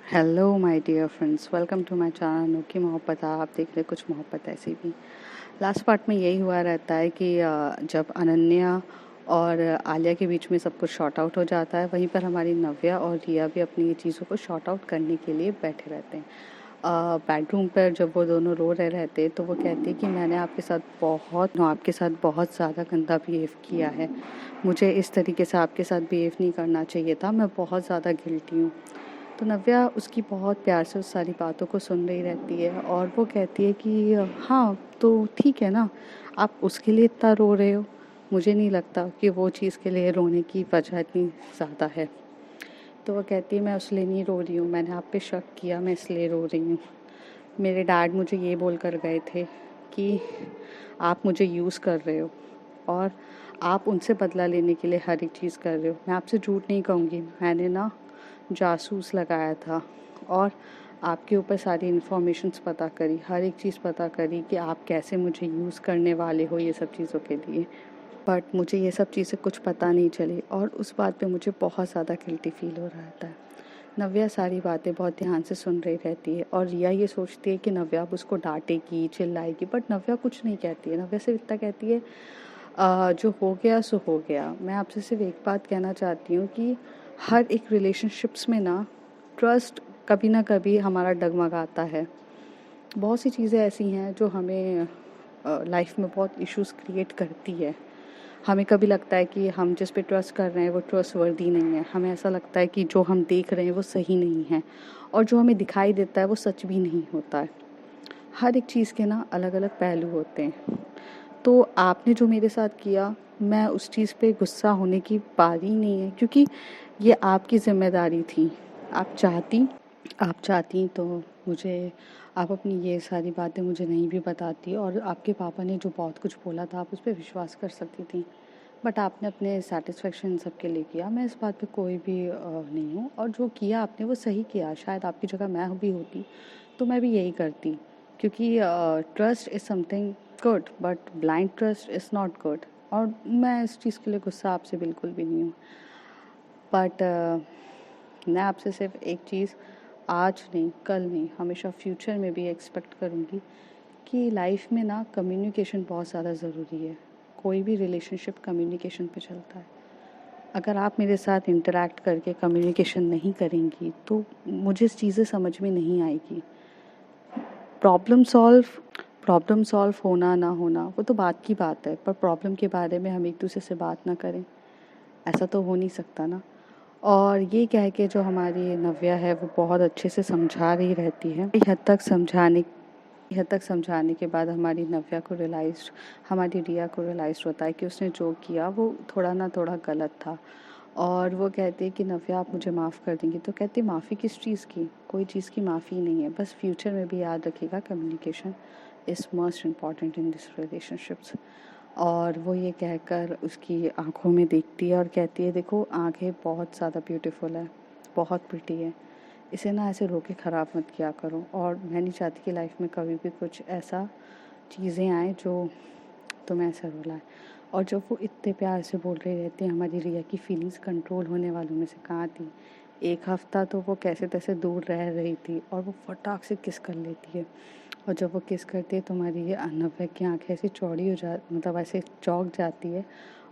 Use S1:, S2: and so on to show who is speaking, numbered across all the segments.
S1: Hello my dear friends, welcome to my channel Anokhi Mohabbat. आप देख रहे कुछ मोहब्बत ऐसी भी। लास्ट पार्ट में यही हुआ रहता है कि जब अनन्या और आलिया के बीच में सब कुछ शॉर्ट आउट हो जाता है, वहीं पर हमारी नव्या और रिया भी अपनी चीज़ों को शॉर्ट आउट करने के लिए बैठे रहते हैं। बेडरूम पर जब वो दोनों रो रहे रहते तो वो कहती है कि मैंने आपके साथ बहुत ज़्यादा गंदा बिहेव किया है। मुझे इस तरीके से आपके साथ बिहेव नहीं करना चाहिए था। मैं बहुत ज़्यादा गिल्टी हूँ। तो नव्या उसकी बहुत प्यार से उस सारी बातों को सुन रही रहती है और वो कहती है कि हाँ तो ठीक है ना, आप उसके लिए इतना रो रहे हो। मुझे नहीं लगता कि वो चीज़ के लिए रोने की वजह इतनी ज़्यादा है। तो वो कहती है मैं उस लिए नहीं रो रही हूँ, मैंने आप पे शक किया, मैं इसलिए रो रही हूँ। मेरे डैड मुझे ये बोल कर गए थे कि आप मुझे यूज़ कर रहे हो और आप उनसे बदला लेने के लिए हर एक चीज़ कर रहे हो। मैं आपसे झूठ नहीं कहूँगी, मैंने ना जासूस लगाया था और आपके ऊपर सारी इन्फॉर्मेशंस पता करी, हर एक चीज़ पता करी कि आप कैसे मुझे यूज़ करने वाले हो ये सब चीज़ों के लिए। बट मुझे ये सब चीज़ें कुछ पता नहीं चली और उस बात पे मुझे बहुत ज़्यादा गिल्टी फील हो रहा था। नव्या सारी बातें बहुत ध्यान से सुन रही रहती है और रिया ये सोचती है कि नव्या अब उसको डांटेगी, चिल्लाएगी, बट नव्या कुछ नहीं कहती है। नव्या सिर्फ इतना कहती है जो हो गया सो हो गया। मैं आपसे सिर्फ एक बात कहना चाहती हूँ कि हर एक रिलेशनशिप्स में ना ट्रस्ट कभी ना कभी हमारा डगमगाता है। बहुत सी चीज़ें ऐसी हैं जो हमें लाइफ में बहुत इश्यूज क्रिएट करती है। हमें कभी लगता है कि हम जिस पे ट्रस्ट कर रहे हैं वो ट्रस्टवर्दी नहीं है। हमें ऐसा लगता है कि जो हम देख रहे हैं वो सही नहीं है और जो हमें दिखाई देता है वो सच भी नहीं होता है। हर एक चीज़ के ना अलग अलग पहलू होते हैं। तो आपने जो मेरे साथ किया, मैं उस चीज़ पे गुस्सा होने की बारी नहीं है, क्योंकि ये आपकी ज़िम्मेदारी थी। आप चाहती आप चाहती तो मुझे आप अपनी ये सारी बातें मुझे नहीं भी बताती और आपके पापा ने जो बहुत कुछ बोला था आप उस पे विश्वास कर सकती थी। बट आपने अपने सैटिस्फैक्शन सबके लिए किया। मैं इस बात पे कोई भी नहीं हूँ और जो किया आपने वो सही किया। शायद आपकी जगह मैं भी होती तो मैं भी यही करती, क्योंकि trust is something good but blind trust is not good. और मैं इस चीज़ के लिए गुस्सा आपसे बिल्कुल भी नहीं हूँ। बट मैं आपसे सिर्फ एक चीज़ आज नहीं, कल नहीं, हमेशा फ्यूचर में भी एक्सपेक्ट करूँगी कि लाइफ में ना कम्युनिकेशन बहुत ज़्यादा ज़रूरी है। कोई भी रिलेशनशिप कम्युनिकेशन पे चलता है। अगर आप मेरे साथ इंटरैक्ट करके कम्युनिकेशन नहीं करेंगी तो मुझे चीज़ें समझ में नहीं आएगी। प्रॉब्लम सॉल्व प्रॉब्लम सॉल्व होना ना होना वो तो बात की बात है, पर प्रॉब्लम के बारे में हम एक दूसरे से बात ना करें, ऐसा तो हो नहीं सकता ना। और ये कह के जो हमारी नव्या है वो बहुत अच्छे से समझा रही रहती है। हद तक समझाने के बाद हमारी रिया को रियलाइज़ होता है कि उसने जो किया वो थोड़ा ना थोड़ा गलत था। और वो कहती है कि नव्या आप मुझे माफ़ कर देंगी। तो कहती है माफ़ी किस चीज़ की, कोई चीज़ की माफ़ी नहीं है, बस फ्यूचर में भी याद रखिएगा communication is most important in this relationships. और वो ये कहकर उसकी आँखों में देखती है और कहती है देखो आँखें बहुत ज़्यादा ब्यूटीफुल है, बहुत प्रिटी है, इसे ना ऐसे रो के ख़राब मत किया करो। और मैं नहीं चाहती कि लाइफ में कभी भी कुछ ऐसा चीज़ें आएँ जो तुम्हें ऐसा रुलाए। और जब वो इतने प्यार से बोल रही रहती है, हमारी रिया की फीलिंग्स कंट्रोल होने वालों में से कहाँ थी। एक हफ्ता तो वो कैसे तैसे दूर रह रही थी और वो फटाक से किस कर लेती है। और जब वो किस करती है तो हमारी ये नव्या की आँखें ऐसी चौड़ी हो जा मतलब ऐसे चौंक जाती है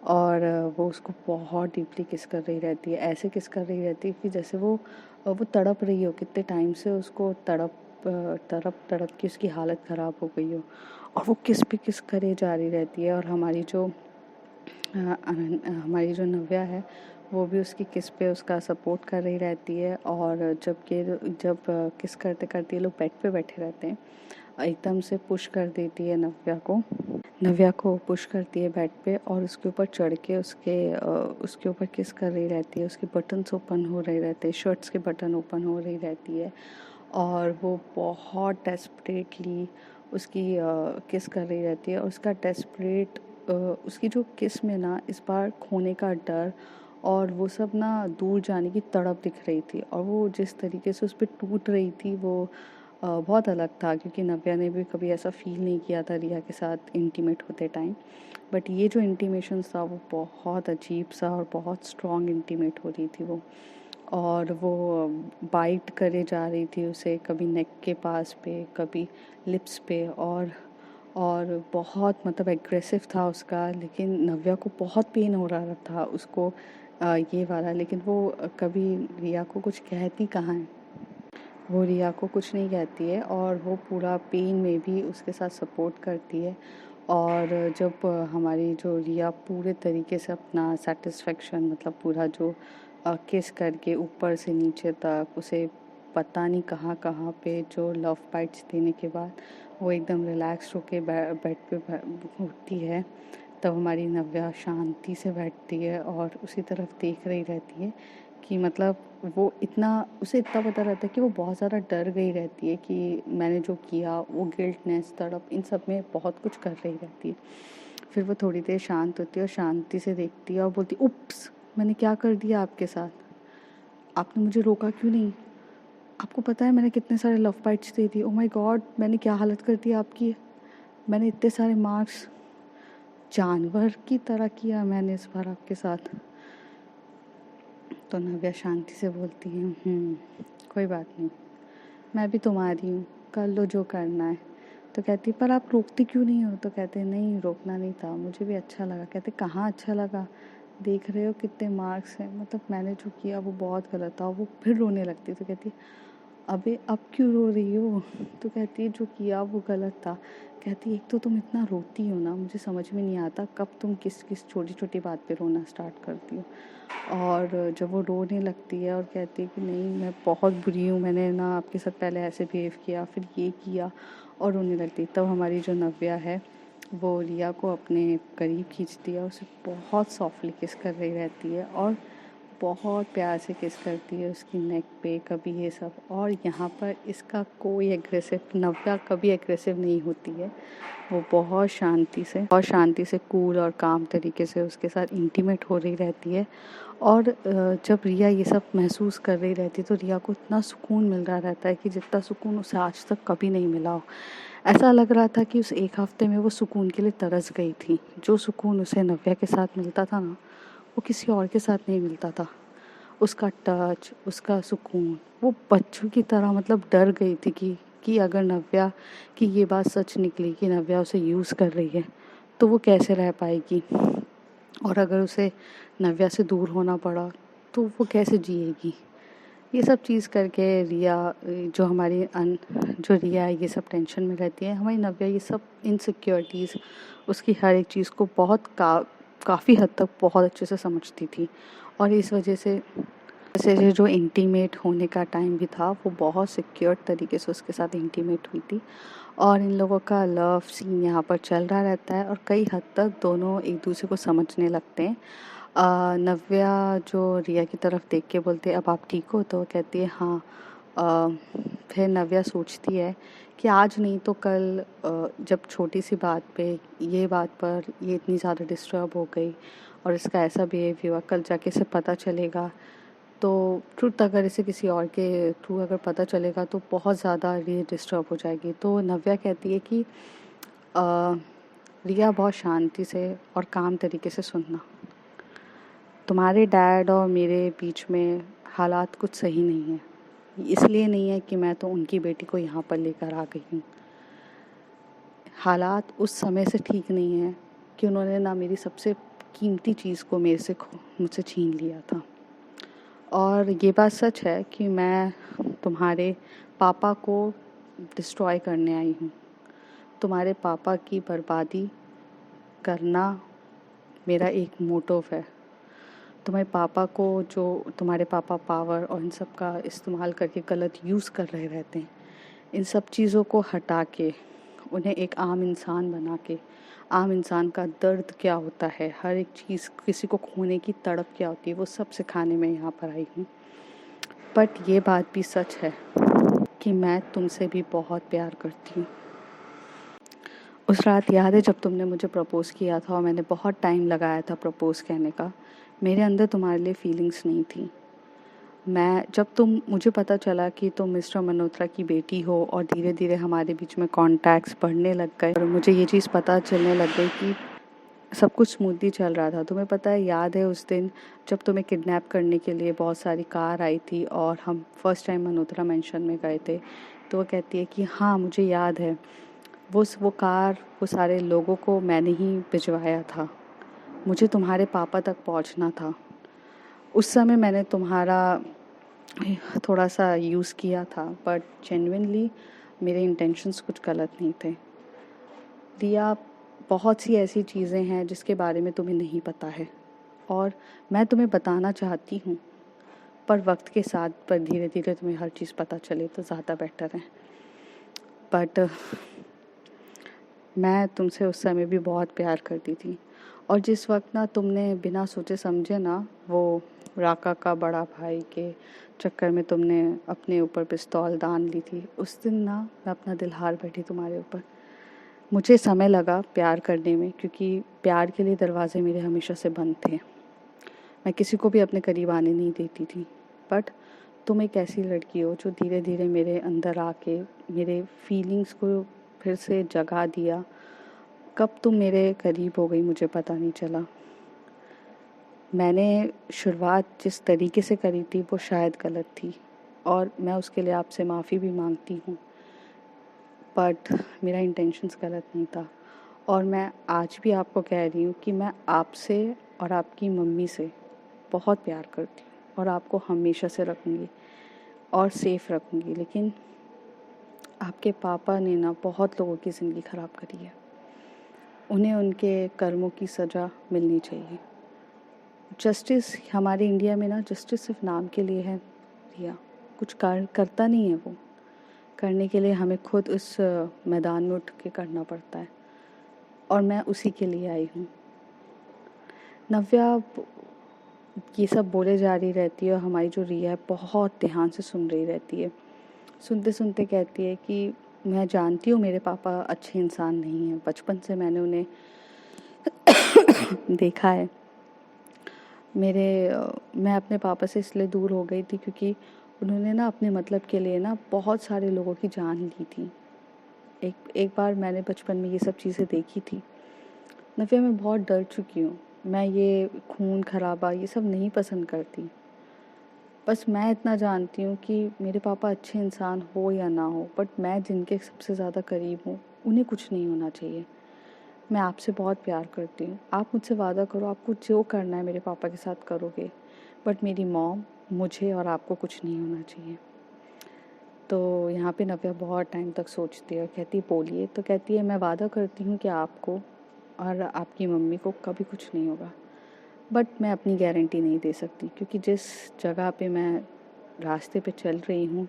S1: और वो उसको बहुत डीपली किस कर रही रहती है। ऐसे किस कर रही रहती है कि जैसे वो तड़प रही हो, कितने टाइम से उसको तड़प के उसकी हालत ख़राब हो गई हो और वो किस पे किस करे जा रही रहती है। और हमारी जो नव्या है वो भी उसकी किस पे उसका सपोर्ट कर रही रहती है। और जब किस करते करते ये लोग बेड पे बैठे रहते हैं, एकदम से पुश कर देती है नव्या को पुश करती है बेड पे और उसके ऊपर चढ़ के उसके ऊपर किस कर रही रहती है। उसके बटन्स ओपन हो रहे रहते हैं, शर्ट्स के बटन ओपन हो रही रहती है और वो बहुत डेस्परेटली उसकी किस कर रही रहती है। और उसकी जो किस में ना इस बार खोने का डर और वो सब ना दूर जाने की तड़प दिख रही थी। और वो जिस तरीके से उस पर टूट रही थी वो बहुत अलग था, क्योंकि नव्या ने भी कभी ऐसा फील नहीं किया था रिया के साथ इंटीमेट होते टाइम। बट ये जो इंटीमेशन था वो बहुत अजीब सा और बहुत स्ट्रॉन्ग इंटीमेट हो रही थी वो। और वो बाइट करे जा रही थी उसे, कभी नेक के पास पे, कभी लिप्स पे, और बहुत मतलब एग्रेसिव था उसका। लेकिन नव्या को बहुत पेन हो रहा था उसको ये वाला, लेकिन वो कभी रिया को कुछ कहती कहाँ है। वो रिया को कुछ नहीं कहती है और वो पूरा पेन में भी उसके साथ सपोर्ट करती है। और जब हमारी जो रिया पूरे तरीके से अपना सेटिस्फेक्शन मतलब पूरा जो किस करके ऊपर से नीचे तक उसे पता नहीं कहाँ कहाँ पे जो लव बाइट्स देने के बाद वो एकदम रिलैक्स होके बेड पे उठती है, तब हमारी नव्या शांति से बैठती है और उसी तरफ देख रही रहती है कि मतलब वो इतना उसे इतना पता रहता है कि वो बहुत ज़्यादा डर गई रहती है कि मैंने जो किया वो गिल्टनेस तड़प इन सब में बहुत कुछ कर रही रहती है। फिर वो थोड़ी देर शांत होती है और शांति से देखती है और बोलती, उप्स, मैंने क्या कर दिया आपके साथ, आपने मुझे रोका क्यों नहीं, आपको पता है मैंने कितने सारे लव बाइट्स दे दिए, ओ माय गॉड मैंने क्या हालत कर दी आपकी, मैंने इतने सारे मार्क्स, जानवर की तरह किया मैंने इस बार आपके साथ। तो नव्या शांति से बोलती है, कोई बात नहीं, मैं भी तुम्हारी हूँ, कर लो जो करना है। तो कहती पर आप रोकती क्यों नहीं हो। तो कहते नहीं रोकना नहीं था, मुझे भी अच्छा लगा। कहते कहाँ अच्छा लगा, देख रहे हो कितने मार्क्स हैं, मतलब मैंने जो किया वो बहुत गलत था। वो फिर रोने लगती। तो कहती अबे अब क्यों रो रही हो। तो कहती है जो किया वो गलत था। कहती एक तो तुम इतना रोती हो ना, मुझे समझ में नहीं आता कब तुम किस किस छोटी छोटी बात पे रोना स्टार्ट करती हो। और जब वो रोने लगती है और कहती है कि नहीं मैं बहुत बुरी हूँ, मैंने ना आपके साथ पहले ऐसे बिहेव किया फिर ये किया, और रोने लगती है, तब हमारी जो नव्या है वो रिया को अपने करीब खींचती है, उसे बहुत सॉफ्टली किस कर रही रहती है और बहुत प्यार से किस करती है उसकी नेक पे, कभी ये सब। और यहाँ पर इसका कोई एग्रेसिव, नव्या कभी एग्रेसिव नहीं होती है, वो बहुत शांति से कूल और काम तरीके से उसके साथ इंटीमेट हो रही रहती है। और जब रिया ये सब महसूस कर रही रहती है तो रिया को इतना सुकून मिल रहा रहता है कि जितना सुकून उसे आज तक कभी नहीं मिला हो। ऐसा लग रहा था कि उस एक हफ्ते में वो सुकून के लिए तरस गई थी। जो सुकून उसे नव्या के साथ मिलता था ना, वो किसी और के साथ नहीं मिलता था। उसका टच, उसका सुकून, वो बच्चों की तरह मतलब डर गई थी कि अगर नव्या की ये बात सच निकली कि नव्या उसे यूज़ कर रही है तो वो कैसे रह पाएगी, और अगर उसे नव्या से दूर होना पड़ा तो वो कैसे जिएगी। ये सब चीज़ करके रिया जो रिया है ये सब टेंशन में रहती है। हमारी नव्या ये सब इनसिक्योरिटीज़ उसकी हर एक चीज़ को काफ़ी हद तक बहुत अच्छे से समझती थी। और इस वजह से जैसे जो इंटीमेट होने का टाइम भी था वो बहुत सिक्योर तरीके से उसके साथ इंटीमेट हुई थी। और इन लोगों का लव सीन यहाँ पर चल रहा रहता है और कई हद तक दोनों एक दूसरे को समझने लगते हैं। नव्या जो रिया की तरफ देख के बोलती है अब आप ठीक हो, तो वो कहती है हाँ। फिर नव्या सोचती है कि आज नहीं तो कल जब छोटी सी बात पे ये बात पर ये इतनी ज़्यादा डिस्टर्ब हो गई और इसका ऐसा बिहेव हुआ, कल जाके इसे पता चलेगा तो ट्रुथ अगर इसे किसी और के थ्रू अगर पता चलेगा तो बहुत ज़्यादा ये डिस्टर्ब हो जाएगी। तो नव्या कहती है कि रिया बहुत शांति से और काम तरीके से सुनना, तुम्हारे डैड और मेरे बीच में हालात कुछ सही नहीं है, इसलिए नहीं है कि मैं तो उनकी बेटी को यहाँ पर लेकर आ गई हूँ। हालात उस समय से ठीक नहीं है कि उन्होंने ना मेरी सबसे कीमती चीज़ को मुझसे छीन लिया था। और ये बात सच है कि मैं तुम्हारे पापा को डिस्ट्रॉय करने आई हूँ। तुम्हारे पापा की बर्बादी करना मेरा एक मोटिव है। तुम्हारे पापा को जो तुम्हारे पापा पावर और इन सब का इस्तेमाल करके गलत यूज़ कर रहे रहते हैं, इन सब चीज़ों को हटा के उन्हें एक आम इंसान बना के, आम इंसान का दर्द क्या होता है, हर एक चीज़ किसी को खोने की तड़प क्या होती है, वो सब सिखाने में यहाँ पर आई हूँ। बट ये बात भी सच है कि मैं तुमसे भी बहुत प्यार करती हूँ। उस रात याद है जब तुमने मुझे प्रपोज़ किया था और मैंने बहुत टाइम लगाया था प्रपोज़ कहने का, मेरे अंदर तुम्हारे लिए फीलिंग्स नहीं थी। मुझे पता चला कि तुम मिस्टर मल्होत्रा की बेटी हो और धीरे धीरे हमारे बीच में कॉन्टैक्ट्स बढ़ने लग गए और मुझे ये चीज़ पता चलने लग गई कि सब कुछ स्मूथली चल रहा था। तुम्हें पता है, याद है उस दिन जब तुम्हें किडनैप करने के लिए बहुत सारी कार आई थी और हम फर्स्ट टाइम मल्होत्रा मेंशन में गए थे? तो वो कहती है कि हाँ मुझे याद है, वो कार, वो सारे लोगों को मैंने ही भिजवाया था। मुझे तुम्हारे पापा तक पहुंचना था। उस समय मैंने तुम्हारा थोड़ा सा यूज़ किया था, बट जेन्युइनली मेरे इंटेंशंस कुछ गलत नहीं थे। दिया, बहुत सी ऐसी चीज़ें हैं जिसके बारे में तुम्हें नहीं पता है और मैं तुम्हें बताना चाहती हूँ, पर वक्त के साथ पर धीरे धीरे तुम्हें हर चीज़ पता चले तो ज़्यादा बेटर है। बट मैं तुमसे उस समय भी बहुत प्यार करती थी और जिस वक्त ना तुमने बिना सोचे समझे ना वो राका का बड़ा भाई के चक्कर में तुमने अपने ऊपर पिस्तौल दान ली थी, उस दिन ना मैं अपना दिल हार बैठी तुम्हारे ऊपर। मुझे समय लगा प्यार करने में, क्योंकि प्यार के लिए दरवाजे मेरे हमेशा से बंद थे। मैं किसी को भी अपने करीब आने नहीं देती थी। बट तुम एक ऐसी लड़की हो जो धीरे धीरे मेरे अंदर आके मेरे फीलिंग्स को फिर से जगा दिया। कब तुम मेरे करीब हो गई मुझे पता नहीं चला। मैंने शुरुआत जिस तरीके से करी थी वो शायद गलत थी और मैं उसके लिए आपसे माफ़ी भी मांगती हूँ, बट मेरा इंटेंशंस गलत नहीं था। और मैं आज भी आपको कह रही हूँ कि मैं आपसे और आपकी मम्मी से बहुत प्यार करती हूँ और आपको हमेशा से रखूँगी और सेफ रखूँगी। लेकिन आपके पापा ने ना बहुत लोगों की ज़िंदगी ख़राब करी है। उन्हें उनके कर्मों की सज़ा मिलनी चाहिए। जस्टिस हमारे इंडिया में ना जस्टिस सिर्फ नाम के लिए है, या कुछ करता नहीं है। वो करने के लिए हमें खुद उस मैदान में उठ के करना पड़ता है और मैं उसी के लिए आई हूँ। नव्या ये सब बोले जा रही रहती है और हमारी जो रिया है बहुत ध्यान से सुन रही रहती है। सुनते सुनते कहती है कि मैं जानती हूँ मेरे पापा अच्छे इंसान नहीं हैं, बचपन से मैंने उन्हें देखा है। मैं अपने पापा से इसलिए दूर हो गई थी क्योंकि उन्होंने ना अपने मतलब के लिए ना बहुत सारे लोगों की जान ली थी। एक बार मैंने बचपन में ये सब चीज़ें देखी थी। नव्या, मैं बहुत डर चुकी हूँ। मैं ये खून खराबा ये सब नहीं पसंद करती। बस मैं इतना जानती हूँ कि मेरे पापा अच्छे इंसान हो या ना हो, बट मैं जिनके सबसे ज़्यादा करीब हूँ उन्हें कुछ नहीं होना चाहिए। मैं आपसे बहुत प्यार करती हूँ। आप मुझसे वादा करो, आपको जो करना है मेरे पापा के साथ करोगे, बट मेरी मॉम, मुझे और आपको कुछ नहीं होना चाहिए। तो यहाँ पे नव्या बहुत टाइम तक सोचती है और कहती है बोलिए। तो कहती है मैं वादा करती हूँ कि आपको और आपकी मम्मी को कभी कुछ नहीं होगा, बट मैं अपनी गारंटी नहीं दे सकती क्योंकि जिस जगह पे मैं रास्ते पे चल रही हूँ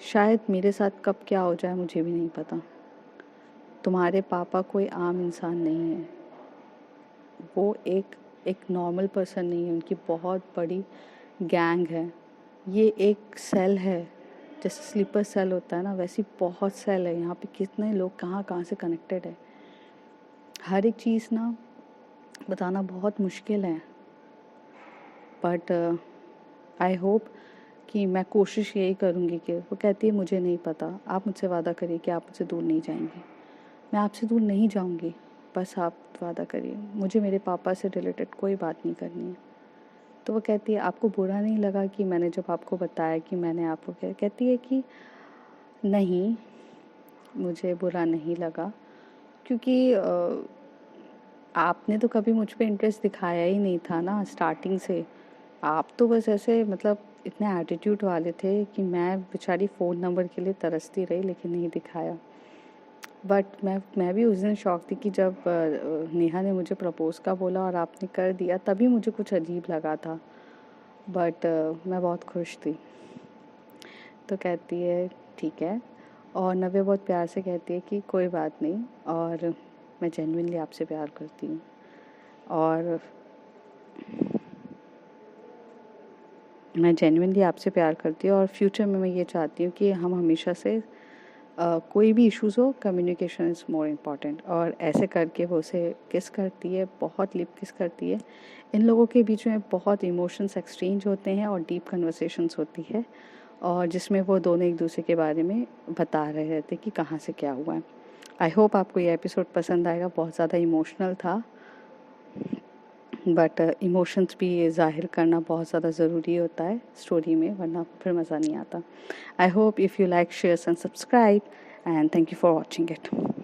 S1: शायद मेरे साथ कब क्या हो जाए मुझे भी नहीं पता। तुम्हारे पापा कोई आम इंसान नहीं है, वो एक नॉर्मल पर्सन नहीं है, उनकी बहुत बड़ी गैंग है। ये एक सेल है, जैसे स्लीपर सेल होता है ना, वैसी बहुत सेल है। यहाँ पे कितने लोग कहाँ कहाँ से कनेक्टेड है। हर एक चीज़ ना बताना बहुत मुश्किल है, बट आई होप कि मैं कोशिश यही करूँगी कि वो कहती है मुझे नहीं पता, आप मुझसे वादा करिए कि आप मुझसे दूर नहीं जाएंगे। मैं आपसे दूर नहीं जाऊँगी, बस आप वादा करिए, मुझे मेरे पापा से रिलेटेड कोई बात नहीं करनी है। तो वो कहती है आपको बुरा नहीं लगा कि मैंने जब आपको बताया कि मैंने आपको कहती है कि नहीं, मुझे बुरा नहीं लगा क्योंकि आपने तो कभी मुझ पे इंटरेस्ट दिखाया ही नहीं था ना स्टार्टिंग से। आप तो बस ऐसे मतलब इतने एटीट्यूड वाले थे कि मैं बेचारी फ़ोन नंबर के लिए तरसती रही लेकिन नहीं दिखाया। बट मैं भी उस दिन शॉक थी कि जब नेहा ने मुझे प्रपोज़ का बोला और आपने कर दिया, तभी मुझे कुछ अजीब लगा था। बट मैं बहुत खुश थी। तो कहती है ठीक है, और नव्या बहुत प्यार से कहती है कि कोई बात नहीं, और मैं जेन्युइनली आपसे प्यार करती हूँ और मैं जेन्युइनली आपसे प्यार करती हूँ और फ्यूचर में मैं ये चाहती हूँ कि हम हमेशा से कोई भी इश्यूज़ हो, कम्युनिकेशन इज़ मोर इम्पॉर्टेंट। और ऐसे करके वो उसे किस करती है, बहुत लिप किस करती है। इन लोगों के बीच में बहुत इमोशंस एक्सचेंज होते हैं और डीप कन्वर्सेशंस होती है, और जिसमें वो दोनों एक दूसरे के बारे में बता रहे रहते कि कहाँ से क्या हुआ है। आई होप आपको ये एपिसोड पसंद आएगा, बहुत ज़्यादा इमोशनल था बट इमोशंस भी ज़ाहिर करना बहुत ज़्यादा ज़रूरी होता है स्टोरी में, वरना फिर मज़ा नहीं आता. I hope if you like, share and subscribe, and thank you for watching it.